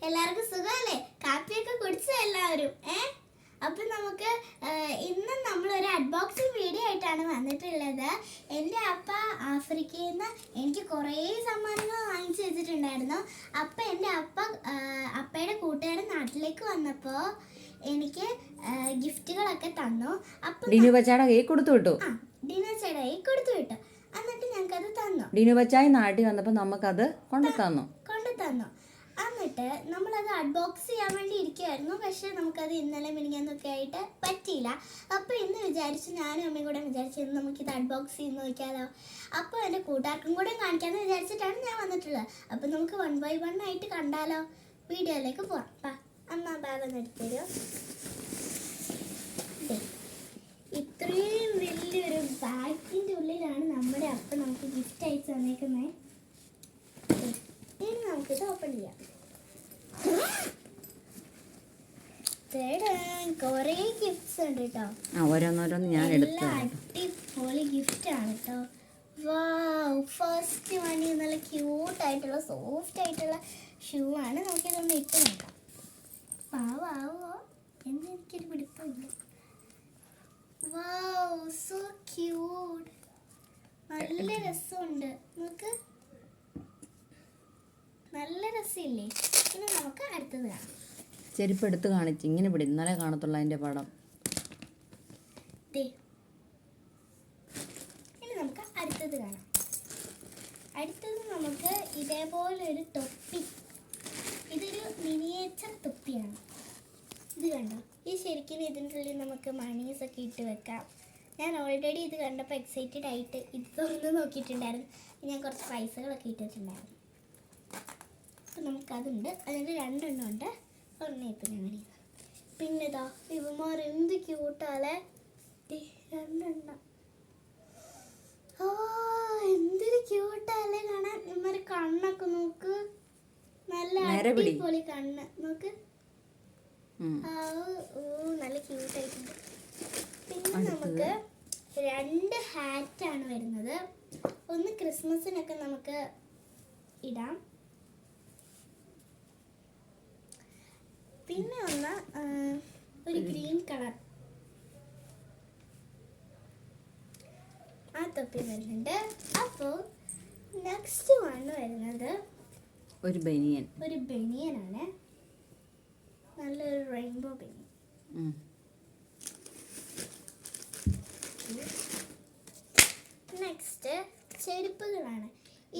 എല്ലാവർക്കും സുഖമല്ലേ? കാപ്പിയൊക്കെ കുടിച്ചോ എല്ലാവരും? അപ്പം നമുക്ക് ഇന്ന് നമ്മളൊരു അൺബോക്സിങ് വീഡിയോ ആയിട്ടാണ് വന്നിട്ടുള്ളത്. എൻ്റെ അപ്പ ആഫ്രിക്കയിൽ നിന്ന് എനിക്ക് കുറേ സമ്മാനങ്ങൾ വാങ്ങിച്ചു വെച്ചിട്ടുണ്ടായിരുന്നു. അപ്പം എൻ്റെ അപ്പയുടെ കൂട്ടുകാരൻ നാട്ടിലേക്ക് വന്നപ്പോൾ എനിക്ക് ഗിഫ്റ്റുകളൊക്കെ തന്നു. അപ്പം ഡിനു ബച്ചാടെ കൈ കൊടുത്തു വിട്ടു. ഡിനോച്ചയുടെ കൈ കൊടുത്തു വിട്ടു. എന്നിട്ട് ഞങ്ങൾക്കത് തന്നു. ഡിനു ബച്ചായി നാട്ടിൽ വന്നപ്പോൾ നമുക്കത് കൊണ്ടു തന്നു. എന്നിട്ട് നമ്മളത് അൺബോക്സ് ചെയ്യാൻ വേണ്ടി ഇരിക്കുമായിരുന്നു. പക്ഷെ നമുക്കത് ഇന്നലെ മിനിങ്ങാന്നൊക്കെ ആയിട്ട് പറ്റിയില്ല. അപ്പോൾ ഇന്ന് വിചാരിച്ചു, ഞാനും അമ്മയും കൂടെ വിചാരിച്ചു ഇന്ന് നമുക്കിത് അൺബോക്സ് ചെയ്ത് നോക്കിയാലോ. അപ്പോൾ എൻ്റെ കൂട്ടുകാർക്കും കൂടെ കാണിക്കാമെന്ന് വിചാരിച്ചിട്ടാണ് ഞാൻ വന്നിട്ടുള്ളത്. അപ്പോൾ നമുക്ക് 1 by 1 ആയിട്ട് കണ്ടാലോ. വീഡിയോയിലേക്ക് പോവാം. അമ്മ ഭാഗം എടുത്തരോ. ഇത്രയും വലിയൊരു ബാഗിൻ്റെ ഉള്ളിലാണ് നമ്മുടെ അപ്പ നമുക്ക് ഗിഫ്റ്റ് അയച്ചു തന്നേക്കുന്നത്. ഇനി നമുക്കിത് ഓപ്പൺ ചെയ്യാം. കൊറേ ഗിഫ്റ്റ്സ് ഉണ്ട് കേട്ടോ. ഓരോന്നോരോന്ന് ഞാൻ എടുത്തു. അടിപൊളി ഗിഫ്റ്റ് ആണ് കേട്ടോ. ഫസ്റ്റ് വൺ നല്ല ക്യൂട്ട് ആയിട്ടുള്ള സോഫ്റ്റ് ആയിട്ടുള്ള ഷൂ ആണ്. നമുക്കിതൊന്ന് ഇട്ട് നോക്കാം. പാവോ എന്ന് എനിക്കൊരു പിടുത്തമില്ല. So cute. നല്ല രസമുണ്ട്. നമുക്ക് നല്ല രസമില്ലേ? ഇനി നമുക്ക് അടുത്തത് കാണാം. ചെരുപ്പ് എടുത്ത് കാണിച്ച് ഇങ്ങനെ പിടി, ഇന്നലെ കാണത്തുള്ള അതിൻ്റെ പടം. ഇനി നമുക്ക് അടുത്തത് കാണാം. അടുത്തത് നമുക്ക് ഇതേപോലൊരു തൊപ്പി. ഇതൊരു മിനിയേച്ചർ തൊപ്പിയാണ്. ഇത് കണ്ടോ? ഈ ശരിക്കും ഇതിൻ്റെ ഉള്ളിൽ നമുക്ക് മണീസൊക്കെ ഇട്ട് വെക്കാം. ഞാൻ ഓൾറെഡി ഇത് കണ്ടപ്പോൾ എക്സൈറ്റഡ് ആയിട്ട് ഇത് തുറന്ന് നോക്കിയിട്ടുണ്ടായിരുന്നു. ഞാൻ കുറച്ച് പൈസകളൊക്കെ ഇട്ടിട്ടുണ്ടായിരുന്നു. അപ്പോൾ നമുക്കതുണ്ട്. അതിൻ്റെ 2 എണ്ണം ഉണ്ട്. ഒന്നേ പിന്നെ പിന്നെതാ ഇവന്മാർ എന്ത് ക്യൂട്ടാലേ. 2 എണ്ണം. എന്തൊരു ക്യൂട്ടാലേ കാണാൻ. ഇവന്മാർ കണ്ണൊക്കെ നോക്ക്. നല്ല അടിപൊളി കണ്ണ് നോക്ക്. നല്ല ക്യൂട്ടായിട്ടുണ്ട്. പിന്നെ നമുക്ക് 2 ഹാറ്റാണ് വരുന്നത്. ഒന്ന് ക്രിസ്മസിനൊക്കെ നമുക്ക് ഇടാം. പിന്നെ ഒന്ന് ഒരു ഗ്രീൻ കളർ ആ തൊപ്പി വരുന്നുണ്ട്. അപ്പോൾ നെക്സ്റ്റ് വൺ വരുന്നത് ഒരു ബനിയനാണ്. നല്ലൊരു റെയിൻബോ ബനിയൻ. നെക്സ്റ്റ് ചെരുപ്പുകളാണ്.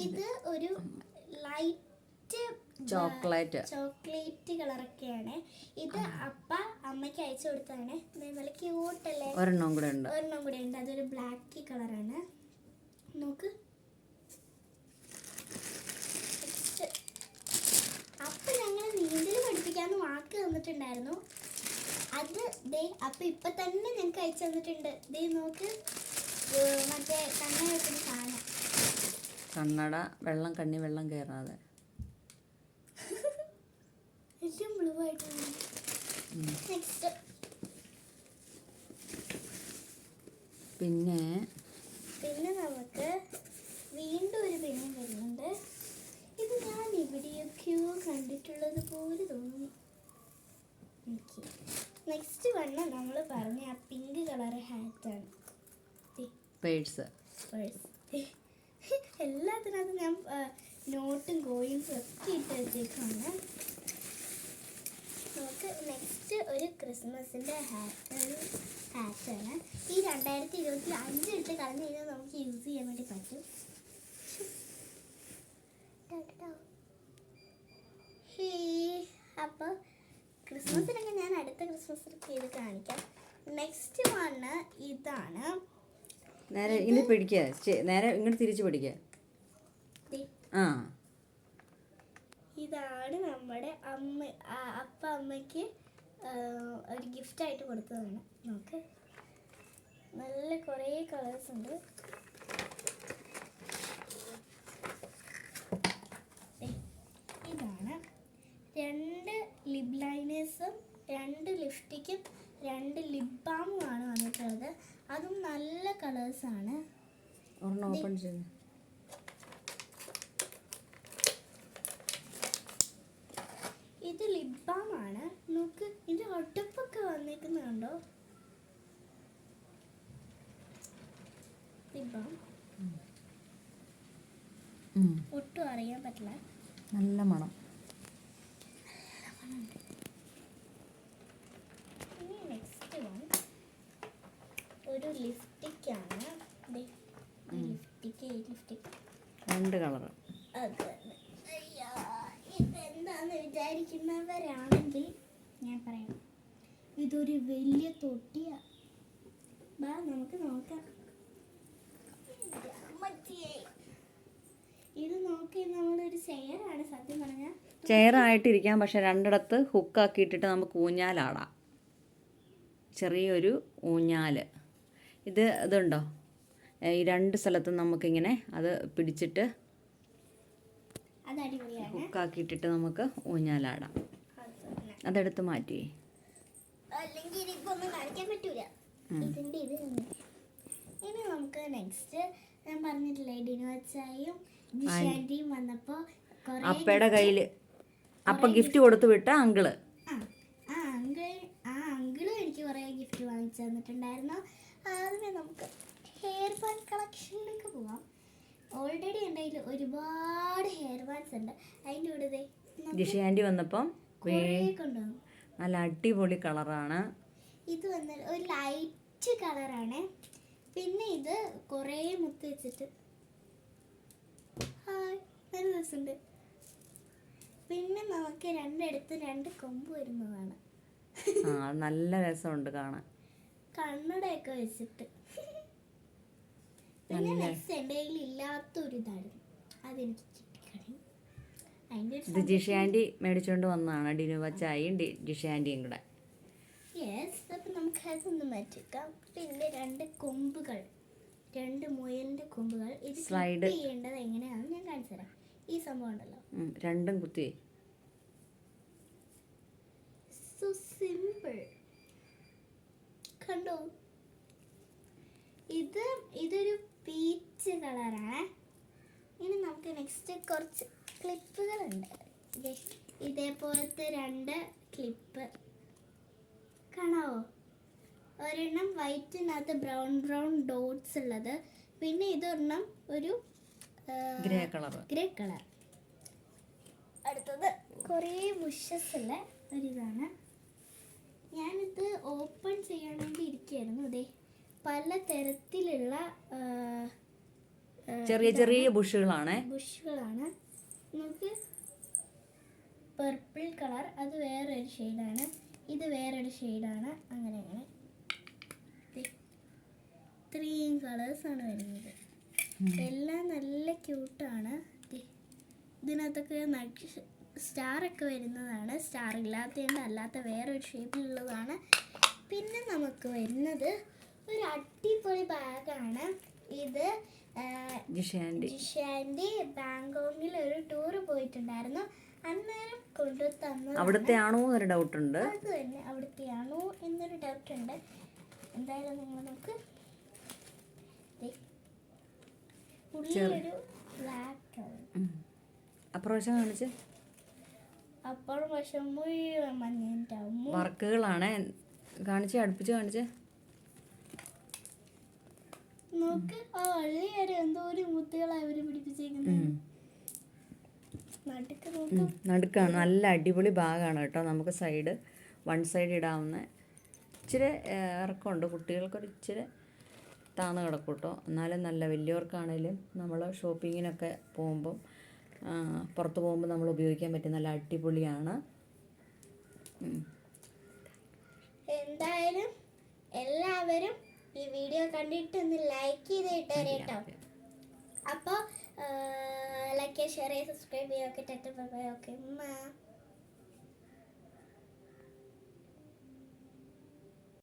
ഇത് ഒരു ലൈറ്റ് ചോക്ലേറ്റ് കളറൊക്കെയാണ്. ഇത് അപ്പ അമ്മയ്ക്ക് അയച്ചു കൊടുത്താണ്. നല്ല ക്യൂട്ടല്ലേ. ഒരെണ്ണം കൂടെ ഉണ്ട്. അതൊരു ബ്ലാക്ക് കളറാണ്. നോക്ക്. അപ്പൊ ഞങ്ങൾ നീന്തൽ പഠിപ്പിക്കാന്ന് വാക്ക് തന്നിട്ടുണ്ടായിരുന്നു. അത് അപ്പൊ ഇപ്പൊ തന്നെ ഞങ്ങൾക്ക് അയച്ചു തന്നിട്ടുണ്ട്. നോക്ക്. മറ്റേ കണ്ണ വെക്കുന്ന സാധനം. കണ്ണട. വെള്ളം കയറാതെ എല്ലാം ബ്ലൂ ആയിട്ടുണ്ട്. നെക്സ്റ്റ് പിന്നെ നമുക്ക് വീണ്ടും ഒരു ബനിയൻ വരുന്നുണ്ട്. ഇത് ഞാൻ എവിടെയൊക്കെയോ കണ്ടിട്ടുള്ളത് പോലെ തോന്നുന്നു എനിക്ക്. നെക്സ്റ്റ് വണ്ണ് നമ്മൾ പറഞ്ഞ ആ പിങ്ക് കളർ ഹാറ്റാണ്. പേഴ്സ്. എല്ലാത്തിനകത്തും ഞാൻ നോട്ടും കോയിൻസും ഒക്കെ ഇട്ട് വെച്ചേക്കാണ്. നമുക്ക് നെക്സ്റ്റ് ഒരു ക്രിസ്മസിൻ്റെ ഹാറ്റാണ്. ഈ 2025 ഇട്ട് കളഞ്ഞു കഴിഞ്ഞാൽ നമുക്ക് യൂസ് ചെയ്യാൻ വേണ്ടി പറ്റും. അപ്പോൾ ക്രിസ്മസിനൊക്കെ ഞാൻ അടുത്ത ക്രിസ്മസിനൊക്കെ ഇത് കാണിക്കാം. നെക്സ്റ്റ് വണ്ണ് ഇതാണ്. നേരെ ഇനി പിടിക്കുക. നേരെ ഇങ്ങോട്ട് തിരിച്ച് പിടിക്കുക. ഇതാണ് നമ്മുടെ അമ്മയ്ക്ക് ഒരു ഗിഫ്റ്റായിട്ട് കൊടുത്തതാണ്. നമുക്ക് നല്ല കുറേ കളേഴ്സ് ഉണ്ട്. ഇതാണ് 2 ലിപ് ലൈനേഴ്സും 2 ലിപ്സ്റ്റിക്കും 2 ലിപ് ബാമുമാണ് വന്നിട്ടുള്ളത്. അതും നല്ല കളേഴ്സാണ്. ഓപ്പൺ ചെയ്ത് ഇത് ഒട്ടപ്പൊക്കെ വന്നേക്കുന്നുണ്ടോ? ഇപ്പം ഒട്ടും അറിയാൻ പറ്റില്ല. നല്ല മണം. ഇനി നെക്സ്റ്റ് വൺ ഒരു ലിപ്സ്റ്റിക്കാണ്. Lipstick 2 colour. അത് തന്നെ. അയ്യോ, ഇതെന്താന്ന് വിചാരിക്കുന്നവരാണെങ്കിൽ ഞാൻ പറയാം. ഇതൊരു വലിയ തൊട്ടിയാ. ബാ നമുക്ക് നോക്കാം. ഇത് നോക്കി നമ്മളൊരു ചെയറാണ് സത്യം പറഞ്ഞാൽ. ചെയറായിട്ടിരിക്കാം, പക്ഷെ 2ഇടത്ത് ഹുക്കാക്കിയിട്ടിട്ട് നമുക്ക് ഊഞ്ഞാലാടാം. ചെറിയൊരു ഊഞ്ഞാൽ. ഇതുണ്ടോ, ഈ 2 സ്ഥലത്തും നമുക്കിങ്ങനെ അത് പിടിച്ചിട്ട് അത് അടിപൊളിയാണ്. ഹുക്കാക്കിയിട്ടിട്ട് നമുക്ക് ഊഞ്ഞാലാടാം. അതെടുത്ത് മാറ്റി. അല്ലെങ്കിൽ ഇതിപ്പോ ഒന്നും കാണിക്കാൻ പറ്റൂല. ഇതിന്റെ ഇത് ഇനി നമുക്ക് നെക്സ്റ്റ് ഞാൻ പറഞ്ഞിട്ടില്ലേ, ഡിനോച്ചായും ജിഷാന്റിയും വന്നപ്പോ അപ്പയുടെ കയ്യിൽ അപ്പ ഗിഫ്റ്റ് കൊടുത്തു വിട്ട അങ്കിള്. ആ അങ്കിളും എനിക്ക് കുറേ ഗിഫ്റ്റ് വാങ്ങിച്ചു തന്നിട്ടുണ്ടായിരുന്നു. ആദ്യമേ നമുക്ക് ഹെയർ ബാൻഡ് കളക്ഷനിലേക്ക് പോവാം. ഓൾറെഡി എൻ്റെ കയ്യിൽ ഒരുപാട് ഹെയർ ബാൻഡ്സ് ഉണ്ട്. അതിൻ്റെ കൂടെ ജിഷാന്റി വന്നപ്പം കൊണ്ടുവന്നു. നല്ല അടിപൊളി കളറാണ്. ഇത് വന്ന് ഒരു ലൈറ്റ് കളറാണ്. പിന്നെ ഇത് കുറേ മുത്ത് വെച്ചിട്ട് നല്ല രസമുണ്ട്. പിന്നെ നമുക്ക് 2 കൊമ്പ് വരുന്നതാണ്. നല്ല രസമുണ്ട് കാണാൻ. കണ്ണടയൊക്കെ വെച്ചിട്ട്. പിന്നെ നെക്സ്റ്റ് എൻ്റെ കയ്യിൽ ഇല്ലാത്തൊരു ഇതായിരുന്നു, അതെനിക്ക് കിട്ടിക്കഴിഞ്ഞു. ഇത് ജിഷാന്റി മേടിച്ചുകൊണ്ട് വന്നതാണ്, ഡിനുവച്ചായും ജിഷാന്റിയും കൂടെ. യെസ്. അപ്പം നമുക്ക് അതൊന്ന് മാറ്റിക്കാം. പിന്നെ 2 കൊമ്പുകൾ, 2 മുയലിൻ്റെ കൊമ്പുകൾ. ഇത് സ്ലൈഡ് ചെയ്യേണ്ടത് എങ്ങനെയാണെന്ന് ഞാൻ കാണിച്ചു തരാം. ഈ സംഭവം ഉണ്ടല്ലോ, 2ഉം കുത്തി. So simple. കണ്ടോ, ഇതൊരു പീച്ച് കളറാണ്. ഇനി നമുക്ക് നെക്സ്റ്റ് കുറച്ച് ക്ലിപ്പുകളുണ്ട്. ഇതേപോലത്തെ 2 ക്ലിപ്പ് കാണാവോ? ഒരെണ്ണം വൈറ്റിനകത്ത് ബ്രൗൺ ഡോട്ട്സ് ഉള്ളത്. പിന്നെ ഇതൊരെണ്ണം ഒരു ഗ്രേ കളർ. അടുത്തത് കുറേ ബുഷസ് ഉള്ള ഒരിതാണ്. ഞാനിത് ഓപ്പൺ ചെയ്യാൻ വേണ്ടി ഇരിക്കുകയായിരുന്നു. അതെ, പല തരത്തിലുള്ള ചെറിയ ബുഷുകളാണ്. നമുക്ക് പർപ്പിൾ കളർ, അത് വേറൊരു ഷെയ്ഡാണ്. ഇത് വേറൊരു ഷെയ്ഡാണ്. അങ്ങനെ 3 കളേഴ്സാണ് വരുന്നത്. എല്ലാം നല്ല ക്യൂട്ടാണ്. ഇതിനകത്തൊക്കെ സ്റ്റാറൊക്കെ വരുന്നതാണ്. സ്റ്റാർ ഇല്ലാത്തതുകൊണ്ട് അല്ലാത്ത വേറൊരു ഷേപ്പിലുള്ളതാണ്. പിന്നെ നമുക്ക് വരുന്നത് ഒരു അടിപൊളി ബാഗാണ്. ഇത് ജിഷാന്റി ബാങ്കോക്കിൽ ഒരു ടൂർ പോയിട്ടുണ്ടായിരുന്നു. അന്നേരം കൊണ്ടു തന്നത്. അവിടുത്തെ ആണോ എന്നൊരു ഡൗട്ട് ഉണ്ട്. അത് തന്നെ, അവിടുത്തെ ആണോ എന്നൊരു ഡൗട്ട് ഉണ്ട്. എന്തായാലും നിങ്ങൾ നമുക്ക് ഉള്ളിലൊരു ബ്ലാക്ക് അപ്രാവശ്യം കാണിച്ച്. അപ്പോഴും വശം മുഴുവൻ മഞ്ഞിട്ടാവും. വർക്കുകളാണ് കാണിച്ച്, അടുപ്പിച്ച് കാണിച്ച് നോക്ക്. ആ വള്ളി വരെ എന്തോ ഒരു മുത്തുകളാണ് അവര് പിടിപ്പിച്ചേക്കുന്നത്. നടുക്കാണ്. നല്ല അടിപൊളി ബാഗാണ് കേട്ടോ. നമുക്ക് വൺ സൈഡ് ഇടാവുന്ന. ഇച്ചിരി ഇറക്കമുണ്ട്, കുട്ടികൾക്കൊരു ഇച്ചിരി താന്ന് കിടക്കും കേട്ടോ. എന്നാലും നല്ല വലിയവർക്കാണേലും നമ്മൾ ഷോപ്പിങ്ങിനൊക്കെ പോകുമ്പം പുറത്ത് പോകുമ്പോൾ നമ്മൾ ഉപയോഗിക്കാൻ പറ്റും. നല്ല അടിപൊളിയാണ്. എന്തായാലും എല്ലാവരും ഈ വീഡിയോ കണ്ടിട്ട് ഒന്ന് ലൈക്ക് ചെയ്തിട്ട് കേട്ടോ. അപ്പോൾ ലൈക്ക്, ഷെയർ, സബ്സ്ക്രൈബ് ചെയ്യുക. Okay, Tata, bye bye. Okay.